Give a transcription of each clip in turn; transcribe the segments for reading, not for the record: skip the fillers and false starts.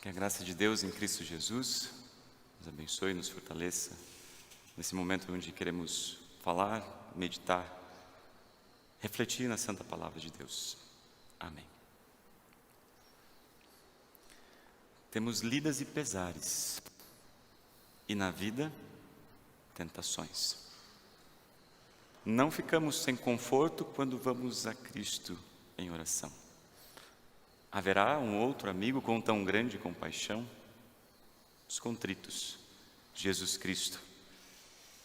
Que a graça de Deus em Cristo Jesus nos abençoe e nos fortaleça nesse momento onde queremos falar, meditar, refletir na santa palavra de Deus. Amém. Temos lidas e pesares, e na vida, tentações. Não ficamos sem conforto quando vamos a Cristo em oração. Haverá um outro amigo com tão grande compaixão? Os contritos, Jesus Cristo,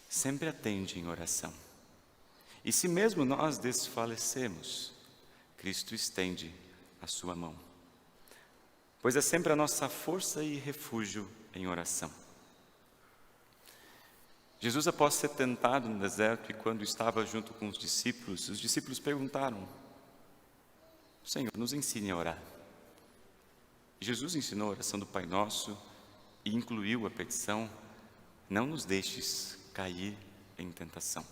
sempre atende em oração. E se mesmo nós desfalecemos, Cristo estende a sua mão, pois é sempre a nossa força e refúgio em oração. Jesus, após ser tentado no deserto e quando estava junto com os discípulos perguntaram: Senhor, nos ensine a orar. Jesus ensinou a oração do Pai Nosso e incluiu a petição: não nos deixes cair em tentação.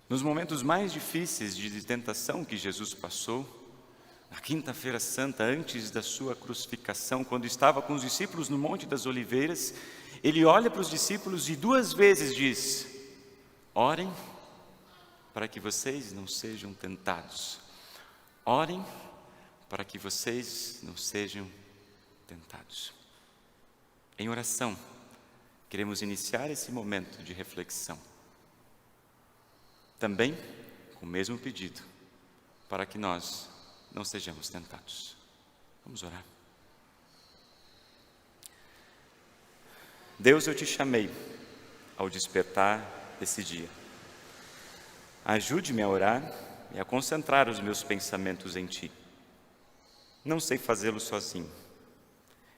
Nos momentos mais difíceis de tentação que Jesus passou, na quinta-feira santa, antes da sua crucificação, quando estava com os discípulos no Monte das Oliveiras, ele olha para os discípulos e 2 vezes diz: orem para que vocês não sejam tentados. Orem para que vocês não sejam tentados. Em oração, queremos iniciar esse momento de reflexão. Também com o mesmo pedido, para que nós não sejamos tentados. Vamos orar. Deus, eu te chamei ao despertar desse dia. Ajude-me a orar e a concentrar os meus pensamentos em Ti. Não sei fazê-lo sozinho.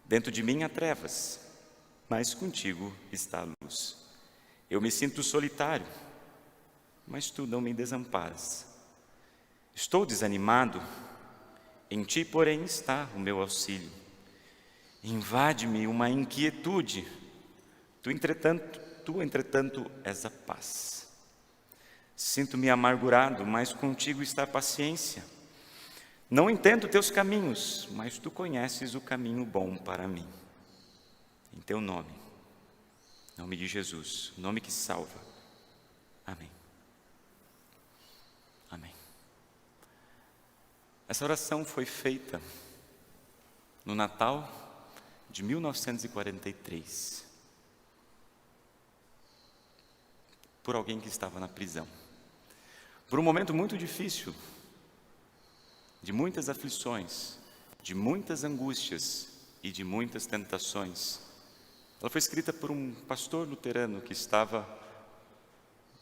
Dentro de mim há trevas, mas contigo está a luz. Eu me sinto solitário, mas Tu não me desamparas. Estou desanimado, em Ti, porém, está o meu auxílio. Invade-me uma inquietude, Tu, entretanto, és a paz. Sinto-me amargurado, mas contigo está a paciência. Não entendo teus caminhos, mas Tu conheces o caminho bom para mim. Em Teu nome, nome de Jesus, o nome que salva. Amém. Amém. Essa oração foi feita no Natal de 1943, por alguém que estava na prisão, por um momento muito difícil, de muitas aflições, de muitas angústias e de muitas tentações. Ela foi escrita por um pastor luterano que estava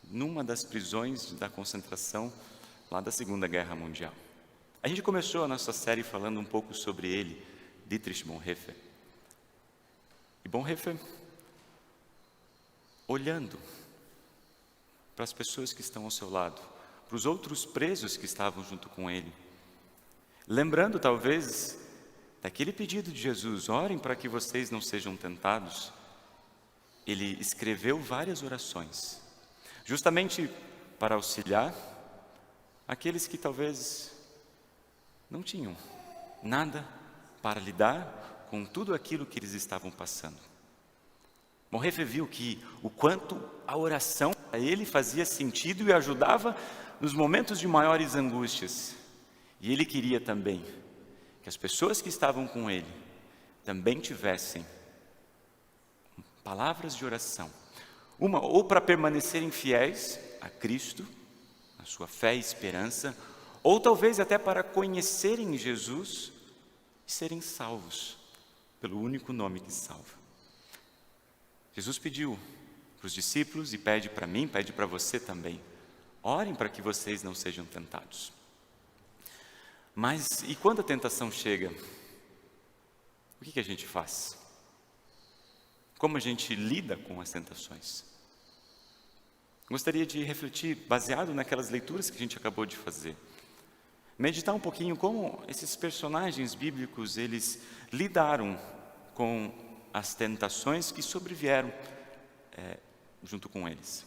numa das prisões da concentração lá da Segunda Guerra Mundial. A gente começou a nossa série falando um pouco sobre ele, Dietrich Bonhoeffer. E Bonhoeffer, olhando para as pessoas que estão ao seu lado, para os outros presos que estavam junto com ele, lembrando talvez daquele pedido de Jesus: orem para que vocês não sejam tentados, ele escreveu várias orações, justamente para auxiliar aqueles que talvez não tinham nada para lidar com tudo aquilo que eles estavam passando. Bonhoeffer viu que o quanto a oração a ele fazia sentido e ajudava nos momentos de maiores angústias. E ele queria também que as pessoas que estavam com ele também tivessem palavras de oração, uma ou para permanecerem fiéis a Cristo, na sua fé e esperança, ou talvez até para conhecerem Jesus e serem salvos pelo único nome que salva. Jesus pediu para os discípulos e pede para mim, pede para você também: orem para que vocês não sejam tentados. Mas e quando a tentação chega, o que a gente faz? Como a gente lida com as tentações? Gostaria de refletir, baseado naquelas leituras que a gente acabou de fazer, meditar um pouquinho como esses personagens bíblicos, eles lidaram com as tentações que sobrevieram junto com eles.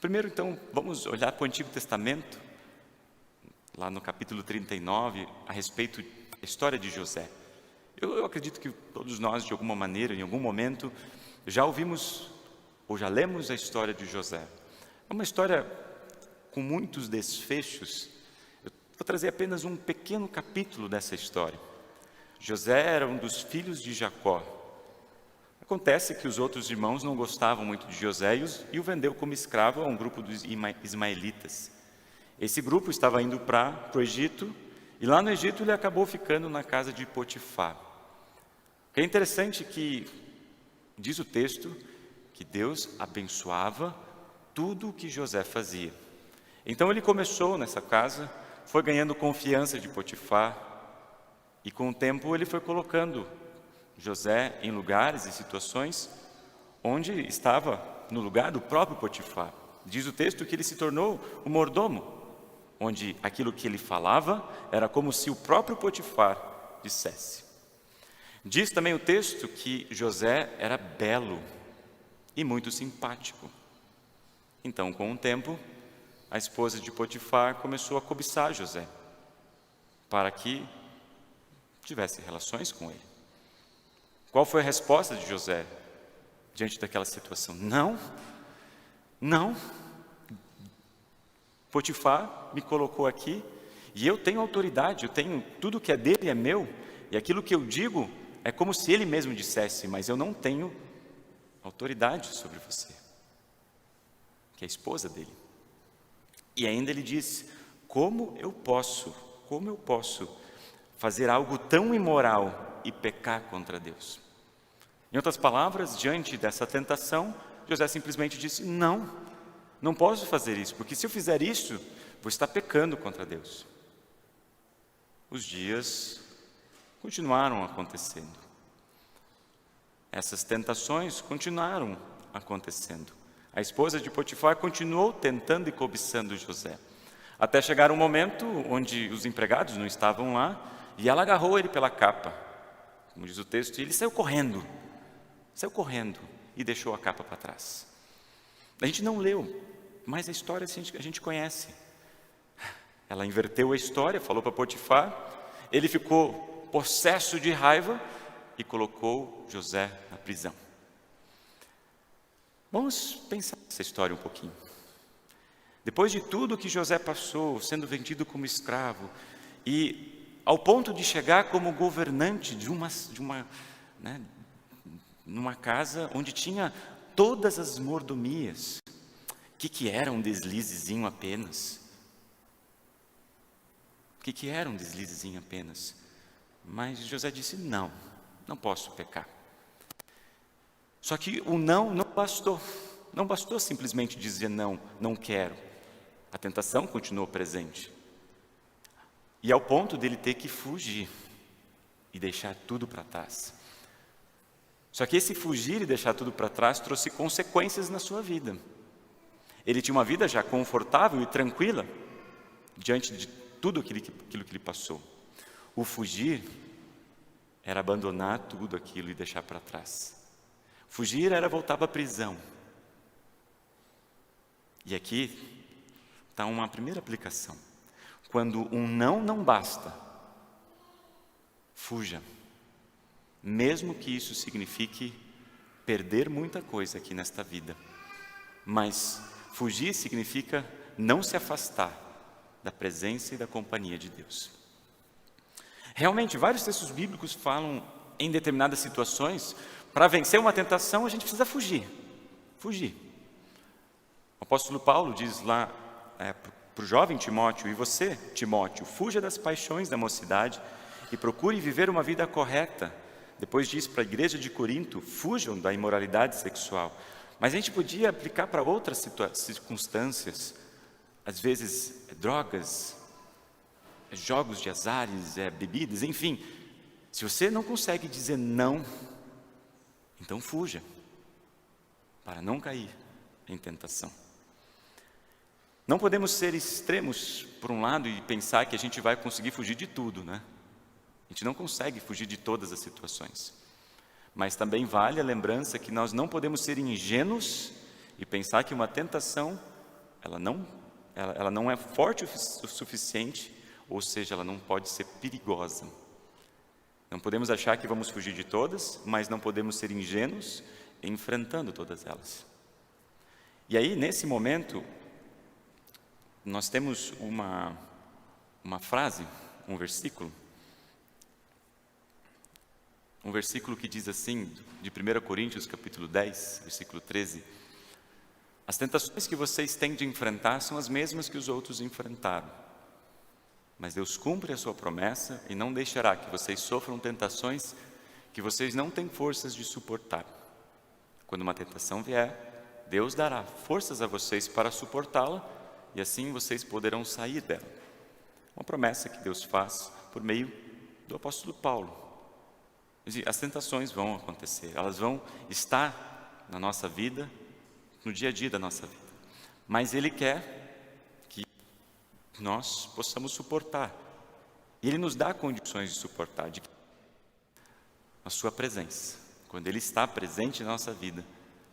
Primeiro, então, vamos olhar para o Antigo Testamento, lá no capítulo 39, a respeito a história de José. Eu acredito que todos nós, de alguma maneira, em algum momento, já ouvimos ou já lemos a história de José. É uma história com muitos desfechos. Eu vou trazer apenas um pequeno capítulo dessa história. José era um dos filhos de Jacó. Acontece que os outros irmãos não gostavam muito de José e o vendeu como escravo a um grupo dos ismaelitas. Esse grupo estava indo para o Egito, e lá no Egito ele acabou ficando na casa de Potifar. O que é interessante que diz o texto que Deus abençoava tudo o que José fazia. Então ele começou nessa casa, foi ganhando confiança de Potifar, e com o tempo ele foi colocando José em lugares e situações onde estava no lugar do próprio Potifar. Diz o texto que ele se tornou o mordomo, onde aquilo que ele falava era como se o próprio Potifar dissesse. Diz também o texto que José era belo e muito simpático. Então, com o tempo, a esposa de Potifar começou a cobiçar José, para que tivesse relações com ele. Qual foi a resposta de José diante daquela situação? Não. Potifar me colocou aqui e eu tenho autoridade, eu tenho tudo que é dele é meu, e aquilo que eu digo é como se ele mesmo dissesse, mas eu não tenho autoridade sobre você, que é a esposa dele. E ainda ele diz: como eu posso fazer algo tão imoral e pecar contra Deus? Em outras palavras, diante dessa tentação, José simplesmente disse: não posso fazer isso, porque se eu fizer isso, vou estar pecando contra Deus. Os dias continuaram acontecendo. Essas tentações continuaram acontecendo. A esposa de Potifar continuou tentando e cobiçando José, até chegar um momento onde os empregados não estavam lá, e ela agarrou ele pela capa, como diz o texto, e ele saiu correndo e deixou a capa para trás. A gente não leu, mas a história a gente conhece. Ela inverteu a história, falou para Potifar, ele ficou possesso de raiva e colocou José na prisão. Vamos pensar nessa história um pouquinho. Depois de tudo que José passou, sendo vendido como escravo, e ao ponto de chegar como governante numa casa onde tinha todas as mordomias, o que era um deslizezinho apenas? O que era um deslizezinho apenas? Mas José disse: não posso pecar. Só que o não bastou simplesmente dizer não quero. A tentação continuou presente. E ao ponto dele ter que fugir e deixar tudo para trás. Só que esse fugir e deixar tudo para trás trouxe consequências na sua vida. Ele tinha uma vida já confortável e tranquila diante de tudo aquilo que ele passou. O fugir era abandonar tudo aquilo e deixar para trás. Fugir era voltar para a prisão. E aqui está uma primeira aplicação. Quando um não basta, fuja. Mesmo que isso signifique perder muita coisa aqui nesta vida. Mas fugir significa não se afastar da presença e da companhia de Deus. Realmente, vários textos bíblicos falam em determinadas situações, para vencer uma tentação, a gente precisa fugir. Fugir. O apóstolo Paulo diz lá para o jovem Timóteo: e você, Timóteo, fuja das paixões da mocidade e procure viver uma vida correta. Depois diz para a igreja de Corinto: fujam da imoralidade sexual. Mas a gente podia aplicar para outras circunstâncias, às vezes drogas, jogos de azares, bebidas, enfim. Se você não consegue dizer não, então fuja, para não cair em tentação. Não podemos ser extremos por um lado e pensar que a gente vai conseguir fugir de tudo, né? A gente não consegue fugir de todas as situações. Mas também vale a lembrança que nós não podemos ser ingênuos e pensar que uma tentação, ela não é forte o suficiente, ou seja, ela não pode ser perigosa. Não podemos achar que vamos fugir de todas, mas não podemos ser ingênuos enfrentando todas elas. E aí, nesse momento, nós temos uma frase, um versículo que diz assim, de 1 Coríntios, capítulo 10, versículo 13: as tentações que vocês têm de enfrentar são as mesmas que os outros enfrentaram. Mas Deus cumpre a sua promessa e não deixará que vocês sofram tentações que vocês não têm forças de suportar. Quando uma tentação vier, Deus dará forças a vocês para suportá-la e assim vocês poderão sair dela. Uma promessa que Deus faz por meio do apóstolo Paulo. As tentações vão acontecer, elas vão estar na nossa vida, no dia a dia da nossa vida. Mas Ele quer que nós possamos suportar. E Ele nos dá condições de suportar, de a sua presença. Quando Ele está presente na nossa vida,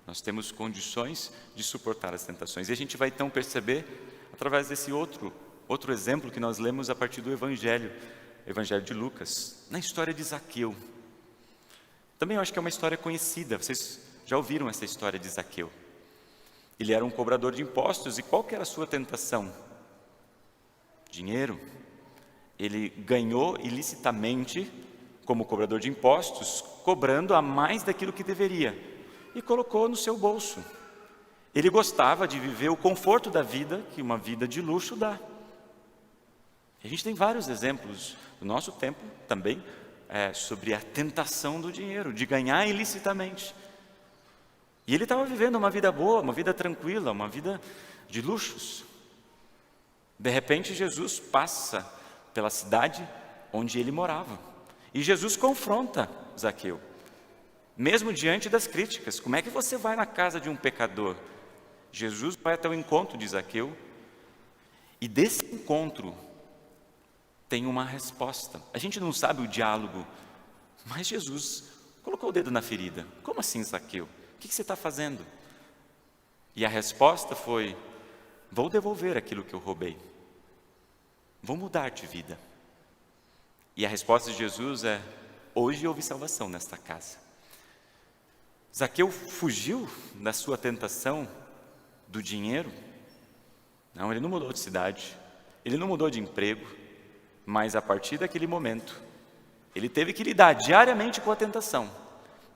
nós temos condições de suportar as tentações. E a gente vai então perceber, através desse outro exemplo que nós lemos a partir do Evangelho de Lucas, na história de Zaqueu. Também eu acho que é uma história conhecida, vocês já ouviram essa história de Zaqueu. Ele era um cobrador de impostos e qual que era a sua tentação? Dinheiro. Ele ganhou ilicitamente, como cobrador de impostos, cobrando a mais daquilo que deveria e colocou no seu bolso. Ele gostava de viver o conforto da vida que uma vida de luxo dá. A gente tem vários exemplos do nosso tempo também, sobre a tentação do dinheiro, de ganhar ilicitamente. E ele estava vivendo uma vida boa, uma vida tranquila, uma vida de luxos. De repente, Jesus passa pela cidade onde ele morava. E Jesus confronta Zaqueu, mesmo diante das críticas. Como é que você vai na casa de um pecador? Jesus vai até o encontro de Zaqueu. E desse encontro tem uma resposta. A gente não sabe o diálogo, mas Jesus colocou o dedo na ferida. Como assim, Zaqueu? O que você está fazendo? E a resposta foi: vou devolver aquilo que eu roubei. Vou mudar de vida. E a resposta de Jesus é: hoje houve salvação nesta casa. Zaqueu fugiu da sua tentação do dinheiro? Não, ele não mudou de cidade, ele não mudou de emprego, mas a partir daquele momento, ele teve que lidar diariamente com a tentação,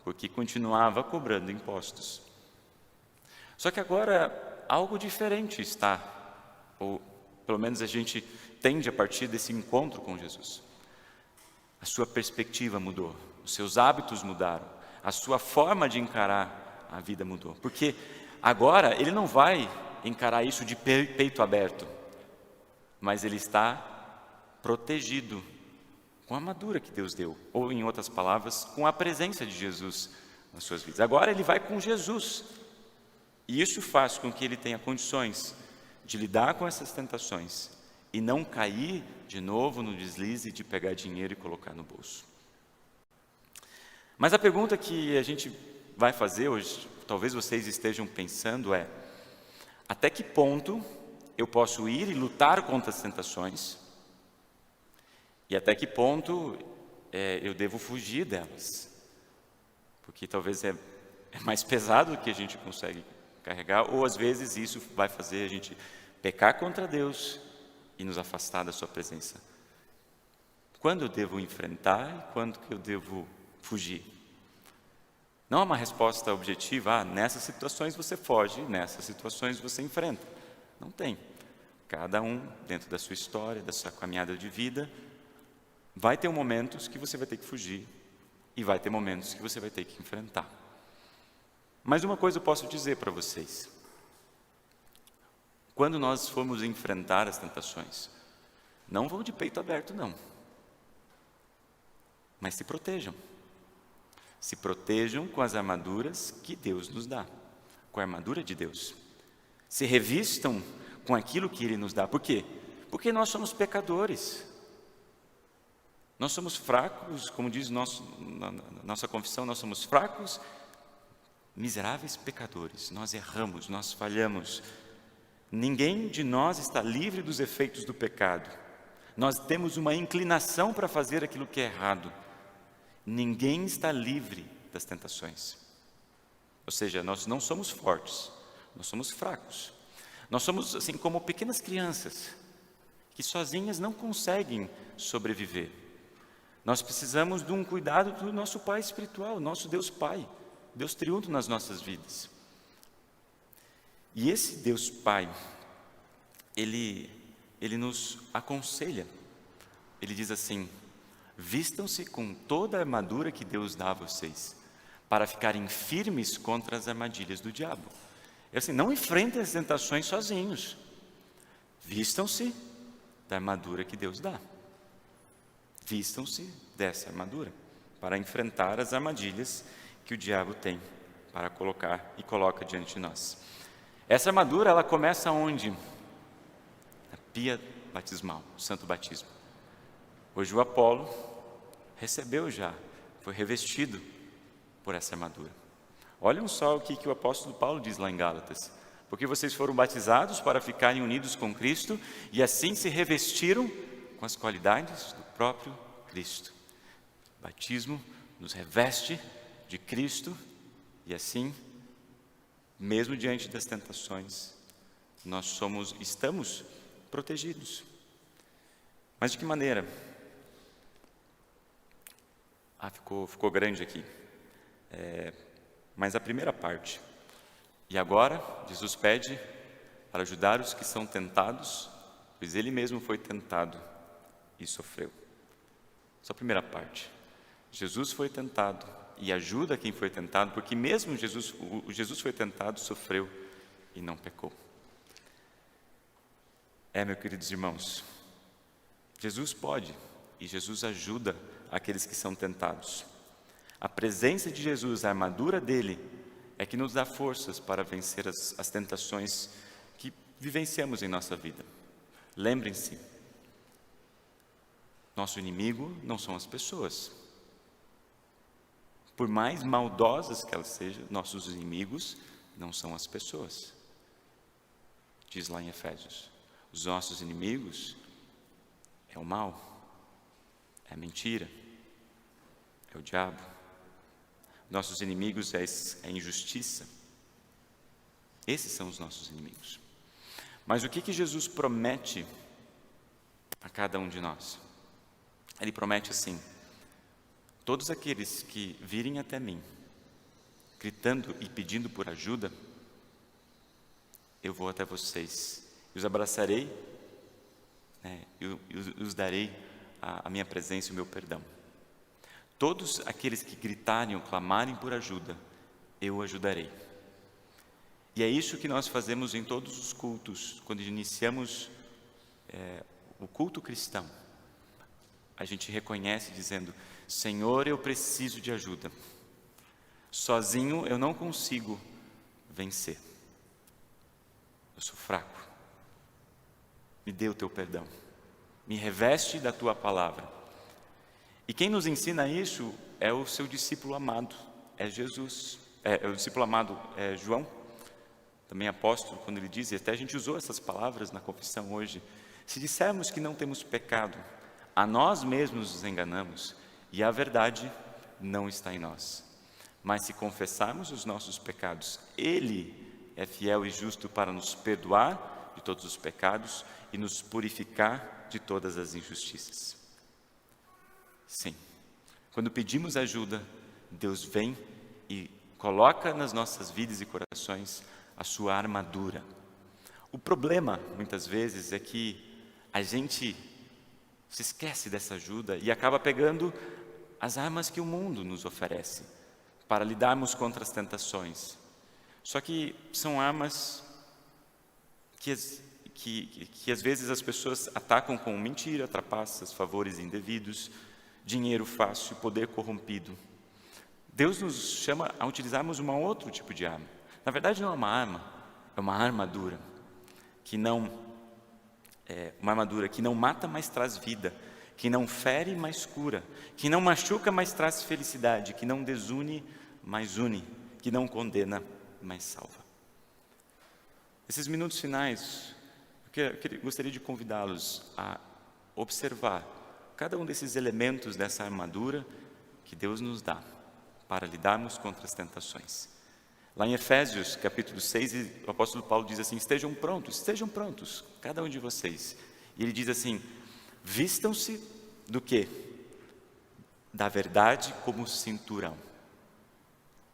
porque continuava cobrando impostos. Só que agora algo diferente está, ou pelo menos a gente tende a partir desse encontro com Jesus. A sua perspectiva mudou, os seus hábitos mudaram, a sua forma de encarar a vida mudou. Porque agora ele não vai encarar isso de peito aberto, mas ele está protegido com a armadura que Deus deu, ou em outras palavras, com a presença de Jesus nas suas vidas. Agora ele vai com Jesus, e isso faz com que ele tenha condições de lidar com essas tentações e não cair de novo no deslize de pegar dinheiro e colocar no bolso. Mas a pergunta que a gente vai fazer hoje, talvez vocês estejam pensando, é: até que ponto eu posso ir e lutar contra as tentações? E até que ponto eu devo fugir delas? Porque talvez é mais pesado do que a gente consegue carregar, ou às vezes isso vai fazer a gente pecar contra Deus e nos afastar da sua presença. Quando eu devo enfrentar e quando que eu devo fugir? Não há uma resposta objetiva: nessas situações você foge, nessas situações você enfrenta. Não tem. Cada um, dentro da sua história, da sua caminhada de vida, vai ter momentos que você vai ter que fugir e vai ter momentos que você vai ter que enfrentar. Mas uma coisa eu posso dizer para vocês: quando nós formos enfrentar as tentações, não vão de peito aberto, não. Mas se protejam. Se protejam com as armaduras que Deus nos dá, com a armadura de Deus. Se revistam com aquilo que Ele nos dá. Por quê? Porque nós somos pecadores. Nós somos fracos, como diz nossa confissão, nós somos fracos, miseráveis pecadores. Nós erramos, nós falhamos. Ninguém de nós está livre dos efeitos do pecado. Nós temos uma inclinação para fazer aquilo que é errado. Ninguém está livre das tentações. Ou seja, nós não somos fortes, nós somos fracos. Nós somos assim como pequenas crianças, que sozinhas não conseguem sobreviver. Nós precisamos de um cuidado do nosso Pai espiritual, nosso Deus Pai, Deus triunfo nas nossas vidas. E esse Deus Pai, Ele nos aconselha. Ele diz assim: vistam-se com toda a armadura que Deus dá a vocês, para ficarem firmes contra as armadilhas do diabo. É assim, não enfrentem as tentações sozinhos. Vistam-se da armadura que Deus dá. Vistam-se dessa armadura para enfrentar as armadilhas que o diabo tem para colocar e coloca diante de nós. Essa armadura, ela começa onde? Na pia batismal, o santo batismo. Hoje o Apolo recebeu já, foi revestido por essa armadura. Olhem só o que o apóstolo Paulo diz lá em Gálatas: porque vocês foram batizados para ficarem unidos com Cristo e assim se revestiram com as qualidades do próprio Cristo. O batismo nos reveste de Cristo e assim, mesmo diante das tentações, nós estamos protegidos. Mas de que maneira? Ficou grande aqui. Mas a primeira parte. E agora, Jesus pede para ajudar os que são tentados, pois Ele mesmo foi tentado e sofreu. Só a primeira parte. Jesus foi tentado e ajuda quem foi tentado, porque mesmo Jesus foi tentado, sofreu e não pecou. Meus queridos irmãos, Jesus pode e Jesus ajuda aqueles que são tentados. A presença de Jesus, a armadura dele, é que nos dá forças para vencer as tentações que vivenciamos em nossa vida. Lembrem-se, nosso inimigo não são as pessoas. Por mais maldosas que elas sejam, nossos inimigos não são as pessoas. Diz lá em Efésios, os nossos inimigos é o mal, é a mentira, é o diabo. Nossos inimigos é a injustiça. Esses são os nossos inimigos. Mas o que Jesus promete a cada um de nós? Ele promete assim: todos aqueles que virem até mim, gritando e pedindo por ajuda, eu vou até vocês, e os abraçarei, e os darei a minha presença e o meu perdão. Todos aqueles que gritarem ou clamarem por ajuda, eu ajudarei. E é isso que nós fazemos em todos os cultos, quando iniciamos o culto cristão. A gente reconhece dizendo: Senhor, eu preciso de ajuda. Sozinho eu não consigo vencer. Eu sou fraco. Me dê o teu perdão. Me reveste da tua palavra. E quem nos ensina isso é o seu discípulo amado, é Jesus. O discípulo amado é João, também apóstolo, quando ele diz, e até a gente usou essas palavras na confissão hoje: se dissermos que não temos pecado, a nós mesmos nos enganamos e a verdade não está em nós. Mas se confessarmos os nossos pecados, Ele é fiel e justo para nos perdoar de todos os pecados e nos purificar de todas as injustiças. Sim, quando pedimos ajuda, Deus vem e coloca nas nossas vidas e corações a sua armadura. O problema, muitas vezes, é que a gente se esquece dessa ajuda e acaba pegando as armas que o mundo nos oferece para lidarmos contra as tentações. Só que são armas que às vezes as pessoas atacam com mentira, trapaças, favores indevidos, dinheiro fácil, poder corrompido. Deus nos chama a utilizarmos um outro tipo de arma. Na verdade não é uma arma, é uma armadura uma armadura que não mata, mas traz vida, que não fere, mas cura, que não machuca, mas traz felicidade, que não desune, mas une, que não condena, mas salva. Esses minutos finais, eu gostaria de convidá-los a observar cada um desses elementos dessa armadura que Deus nos dá para lidarmos contra as tentações. Lá em Efésios, capítulo 6, o apóstolo Paulo diz assim: estejam prontos, cada um de vocês. E ele diz assim: vistam-se do quê? Da verdade como cinturão.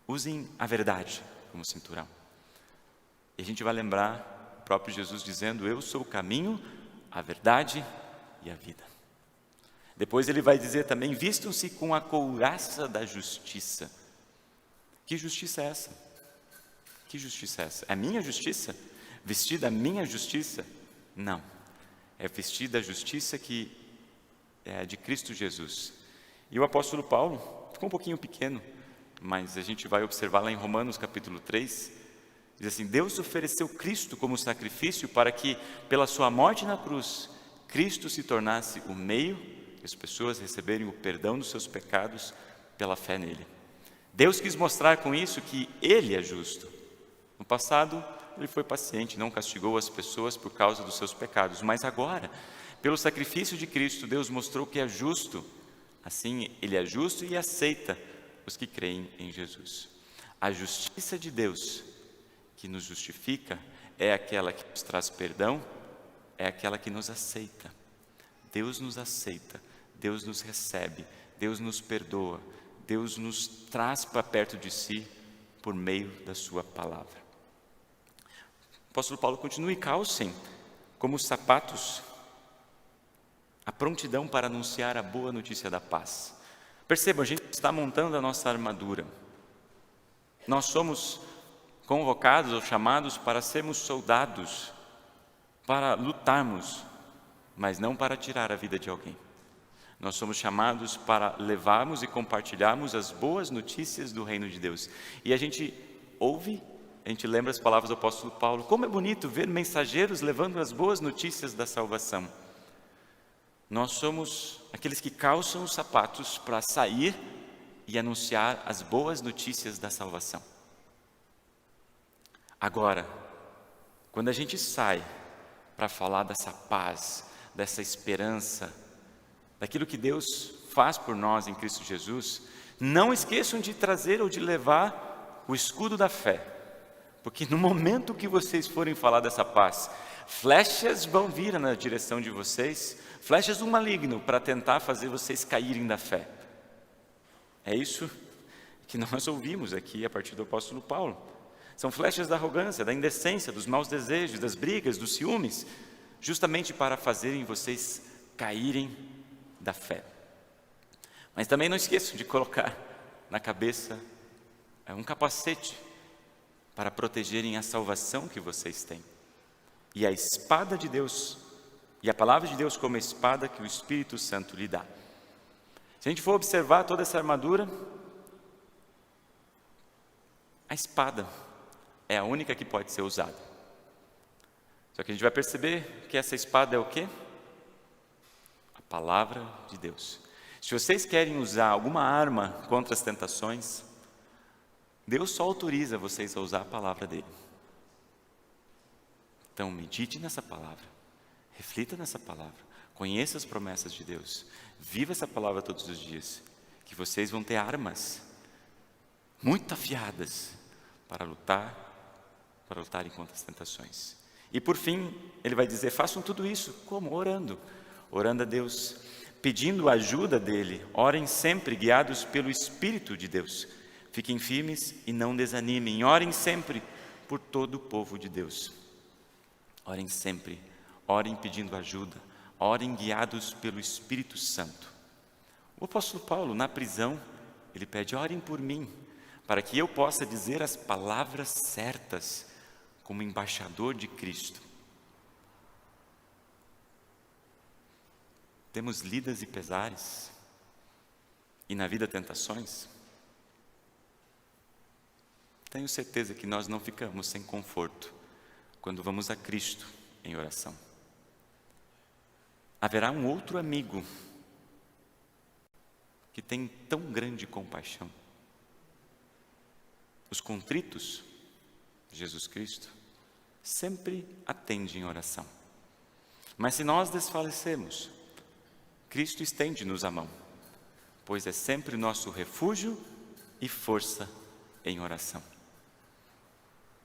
Usem a verdade como cinturão. E a gente vai lembrar o próprio Jesus dizendo: eu sou o caminho, a verdade e a vida. Depois ele vai dizer também: vistam-se com a couraça da justiça. Que justiça é essa? Que justiça é essa? É a minha justiça? Vestir da minha justiça? Não. É vestir da justiça que é de Cristo Jesus. E o apóstolo Paulo ficou um pouquinho pequeno, mas a gente vai observar lá em Romanos capítulo 3, diz assim: Deus ofereceu Cristo como sacrifício para que, pela sua morte na cruz, Cristo se tornasse o meio de as pessoas receberem o perdão dos seus pecados pela fé nele. Deus quis mostrar com isso que Ele é justo. No passado, Ele foi paciente, não castigou as pessoas por causa dos seus pecados, mas agora, pelo sacrifício de Cristo, Deus mostrou que é justo. Assim, Ele é justo e aceita os que creem em Jesus. A justiça de Deus que nos justifica é aquela que nos traz perdão, é aquela que nos aceita. Deus nos aceita, Deus nos recebe, Deus nos perdoa, Deus nos traz para perto de si por meio da sua palavra. O apóstolo Paulo continua: e calcem como sapatos a prontidão para anunciar a boa notícia da paz. Percebam, a gente está montando a nossa armadura. Nós somos convocados ou chamados para sermos soldados, para lutarmos, mas não para tirar a vida de alguém. Nós somos chamados para levarmos e compartilharmos as boas notícias do reino de Deus. E a gente ouve, a gente lembra as palavras do apóstolo Paulo: como é bonito ver mensageiros levando as boas notícias da salvação. Nós somos aqueles que calçam os sapatos para sair e anunciar as boas notícias da salvação. Agora, quando a gente sai para falar dessa paz, dessa esperança, daquilo que Deus faz por nós em Cristo Jesus, não esqueçam de trazer ou de levar o escudo da fé, porque no momento que vocês forem falar dessa paz, flechas vão vir na direção de vocês, flechas do maligno para tentar fazer vocês caírem da fé. É isso que nós ouvimos aqui a partir do apóstolo Paulo. São flechas da arrogância, da indecência, dos maus desejos, das brigas, dos ciúmes, justamente para fazerem vocês caírem da fé. Mas também não esqueçam de colocar na cabeça um capacete para protegerem a salvação que vocês têm. E a espada de Deus, e a palavra de Deus como a espada que o Espírito Santo lhe dá. Se a gente for observar toda essa armadura, a espada é a única que pode ser usada. Só que a gente vai perceber que essa espada é o quê? A palavra de Deus. Se vocês querem usar alguma arma contra as tentações, Deus só autoriza vocês a usar a palavra dele. Então medite nessa palavra, reflita nessa palavra, conheça as promessas de Deus, viva essa palavra todos os dias, que vocês vão ter armas muito afiadas para lutarem contra as tentações. E por fim, ele vai dizer: façam tudo isso como? Orando a Deus, pedindo a ajuda dele. Orem sempre guiados pelo Espírito de Deus. Fiquem firmes e não desanimem. Orem sempre por todo o povo de Deus. Orem sempre, orem pedindo ajuda, orem guiados pelo Espírito Santo. O apóstolo Paulo, na prisão, ele pede: orem por mim, para que eu possa dizer as palavras certas como embaixador de Cristo. Temos lidas e pesares, e na vida tentações. Tenho certeza que nós não ficamos sem conforto quando vamos a Cristo em oração. Haverá um outro amigo que tem tão grande compaixão. Os contritos, Jesus Cristo, sempre atende em oração. Mas se nós desfalecemos, Cristo estende-nos a mão, pois é sempre nosso refúgio e força em oração.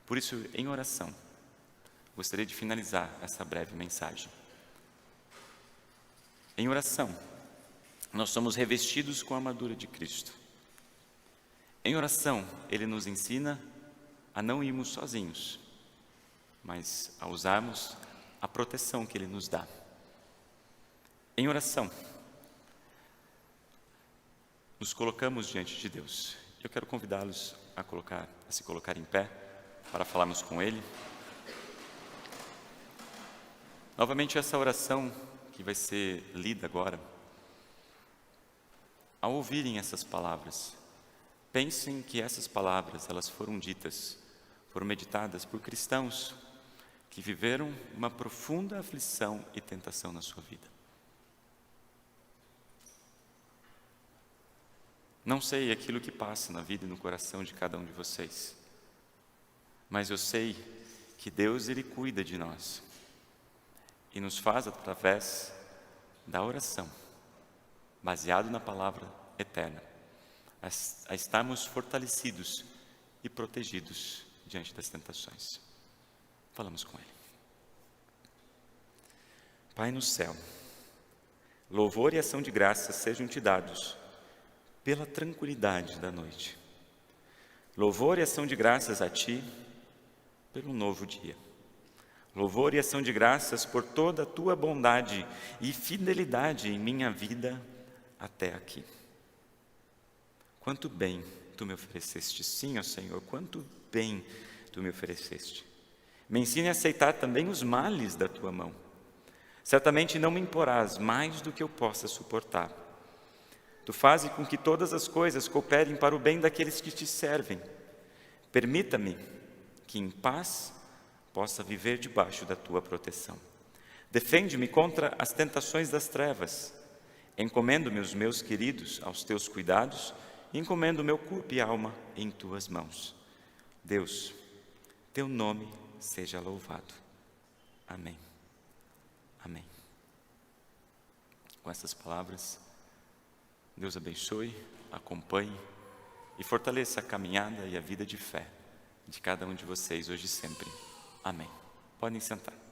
Por isso, em oração, gostaria de finalizar essa breve mensagem. Em oração, nós somos revestidos com a armadura de Cristo. Em oração, Ele nos ensina a não irmos sozinhos, mas a usarmos a proteção que Ele nos dá. Em oração, nos colocamos diante de Deus. Eu quero convidá-los a se colocar em pé para falarmos com Ele. Novamente, essa oração que vai ser lida agora, ao ouvirem essas palavras, pensem que essas palavras, elas foram ditas, foram meditadas por cristãos que viveram uma profunda aflição e tentação na sua vida. Não sei aquilo que passa na vida e no coração de cada um de vocês, mas eu sei que Deus, Ele cuida de nós e nos faz através da oração, baseado na palavra eterna, a estarmos fortalecidos e protegidos diante das tentações. Falamos com Ele. Pai no céu, louvor e ação de graças sejam te dados pela tranquilidade da noite. Louvor e ação de graças a Ti pelo novo dia. Louvor e ação de graças por toda a Tua bondade e fidelidade em minha vida até aqui. Quanto bem Tu me ofereceste, sim, ó Senhor, quanto bem Tu me ofereceste. Me ensine a aceitar também os males da Tua mão. Certamente não me imporás mais do que eu possa suportar. Tu fazes com que todas as coisas cooperem para o bem daqueles que Te servem. Permita-me que em paz possa viver debaixo da Tua proteção. Defende-me contra as tentações das trevas. Encomendo-me os meus queridos aos Teus cuidados e encomendo meu corpo e alma em Tuas mãos. Deus, Teu nome seja louvado. Amém. Amém. Com essas palavras, Deus abençoe, acompanhe e fortaleça a caminhada e a vida de fé de cada um de vocês hoje e sempre. Amém. Podem sentar.